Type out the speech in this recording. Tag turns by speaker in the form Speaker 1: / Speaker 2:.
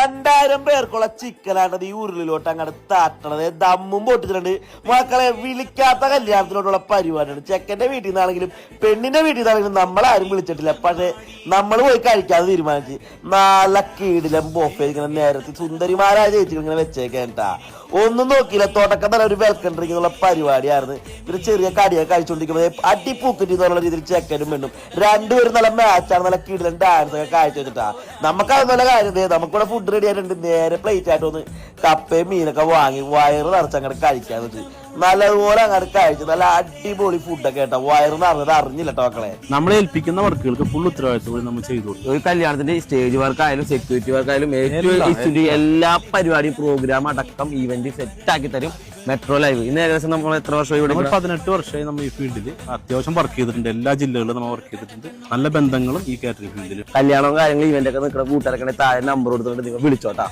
Speaker 1: 2000 പേർക്കുള്ള ചിക്കനാണ് ഈ ഉരുളിലോട്ട് അങ്ങോട്ട് താട്ടണത്. ദമ്മും പൊട്ടിച്ചിട്ടുണ്ട് മക്കളെ. വിളിക്കാത്ത കല്യാണത്തിലോട്ടുള്ള പരിപാടിയാണ്. ചെക്കന്റെ വീട്ടിൽ നിന്നാണെങ്കിലും പെണ്ണിന്റെ വീട്ടിൽ നിന്നാണെങ്കിലും നമ്മളാരും വിളിച്ചിട്ടില്ല. പക്ഷെ നമ്മൾ പോയി കഴിക്കാതെ തീരുമാനിച്ച് നല്ല കീടിലും ബോഫേരിങ്ങനെ നേരത്തെ സുന്ദരിമാരായ ചേച്ചികൾ ഇങ്ങനെ വെച്ചേക്കാ. ഒന്നും നോക്കിയില്ല, തുടക്കം തന്നെ ഒരു വെൽക്കം ഡ്രിങ്ക് എന്നുള്ള പരിപാടിയായിരുന്നു. ഒരു ചെറിയ കടിയൊക്കെ കഴിച്ചുകൊണ്ടിരിക്കുമ്പോൾ അടിപ്പൂക്കറ്റി എന്നുള്ള രീതിയിൽ ചെക്കനും പെണ്ണും രണ്ടുപേരും നല്ല മാച്ചാണ്, നല്ല കിടിലൻ ഡാൻസ് ഒക്കെ കാഴ്ച വെച്ചിട്ടാ. നമുക്കത് നല്ല കാര്യം നമുക്കിവിടെ ഫുഡ് റെഡി ആയിട്ടുണ്ട്. നേരെ പ്ലേറ്റ് ആയിട്ട് ഒന്ന് കപ്പയും മീനൊക്കെ വാങ്ങി വയറ് നിറച്ചങ്ങോട്ട് കഴിക്കാന്ന് വെച്ച് നല്ലതുപോലെ അങ്ങോട്ട് കഴിച്ചു. നല്ല അടിപൊളി ഫുഡൊക്കെ കേട്ടോ. വയറ് നിറഞ്ഞത് അറിഞ്ഞില്ല കേട്ടോ മക്കളെ.
Speaker 2: നമ്മളെ ഏൽപ്പിക്കുന്ന വർക്കുകൾക്ക് ഫുൾ ഉത്തരവാദിത്വം നമ്മൾ ചെയ്തു കൊടുക്കും.
Speaker 3: ഒരു കല്യാണത്തിന്റെ സ്റ്റേജ് വർക്കായാലും സെക്യൂരിറ്റി വർക്കായാലും എല്ലാ പരിപാടിയും പ്രോഗ്രാം അടക്കം ഈവന്റ് സെറ്റ് ആക്കി തരും മെട്രോ ലൈവ്. ഇന്ന് ഏകദേശം നമ്മൾ എത്ര വർഷമായി?
Speaker 2: 18 വർഷമായി നമ്മൾ ഈ ഫീൽഡിൽ അത്യാവശ്യം വർക്ക് ചെയ്തിട്ടുണ്ട്. എല്ലാ ജില്ലകളിലും നമ്മൾ വർക്ക് ചെയ്തിട്ടുണ്ട്. നല്ല ബന്ധങ്ങളും ഈ കാറ്ററിംഗ് ഫീൽഡിൽ.
Speaker 3: കല്യാണവും കാര്യങ്ങളും ഇവന്റ് ഒക്കെ നിൽക്കുന്ന കൂട്ടിറക്കണേ താഴെ നമ്പർ കൊടുത്തിട്ട് നിങ്ങൾ വിളിച്ചോട്ടാ.